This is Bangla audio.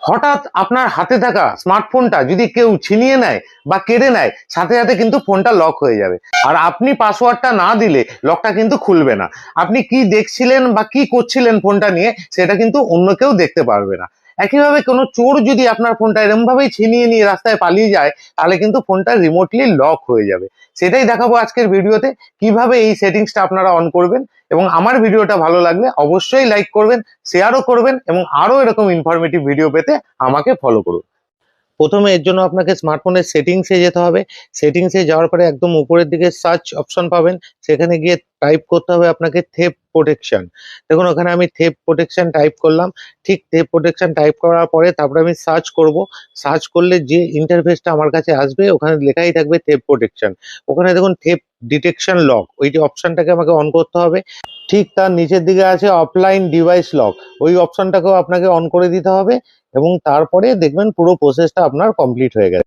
হঠাৎ আপনার হাতে থাকা স্মার্টফোনটা যদি কেউ ছিনিয়ে নেয় বা কেড়ে নেয়, সাথে সাথে কিন্তু ফোনটা লক হয়ে যাবে। আর আপনি পাসওয়ার্ডটা না দিলে লকটা কিন্তু খুলবে না। আপনি কি দেখছিলেন বা কি করছিলেন ফোনটা নিয়ে, সেটা কিন্তু অন্য কেউ দেখতে পারবে না। একইভাবে কোনো চোর যদি আপনার ফোনটা এরকম ভাবেই ছিনিয়ে নিয়ে রাস্তায় পালিয়ে যায়, তাহলে কিন্তু ফোনটা রিমোটলি লক হয়ে যাবে। সেটাই দেখাবো আজকের ভিডিওতে, কিভাবে এই সেটিংসটা আপনারা অন করবেন। এবং আমার ভিডিওটা ভালো লাগলে অবশ্যই লাইক করবেন, শেয়ারও করবেন, এবং আরো এরকম ইনফরমেটিভ ভিডিও পেতে আমাকে ফলো করুন। প্রথমে এর জন্য আপনাকে স্মার্টফোনের সেটিংসে যেতে হবে। সেটিংসে যাওয়ার পরে একদম উপরের দিকে সার্চ অপশন পাবেন, সেখানে গিয়ে টাইপ করতে হবে আপনাকে থেফট প্রোটেকশন। দেখুন ওখানে আমি থেফট প্রোটেকশন টাইপ করলাম। ঠিক থেফট প্রোটেকশন টাইপ করার পরে তারপরে আমি সার্চ করব। সার্চ করলে যে ইন্টারফেসটা আমার কাছে আসবে, ওখানে লেখাই থাকবে থেফট প্রোটেকশন। ওখানে দেখুন থেফট ডিটেকশন লক, ওই যে অপশনটাকে আমাকে অন করতে হবে। ঠিক তার নিচের দিকে আছে অফলাইন ডিভাইস লক, ওই অপশনটাকেও আপনাকে অন করে দিতে হবে। এবং তারপরে দেখবেন পুরো প্রসেসটা আপনার কমপ্লিট হয়ে গেছে।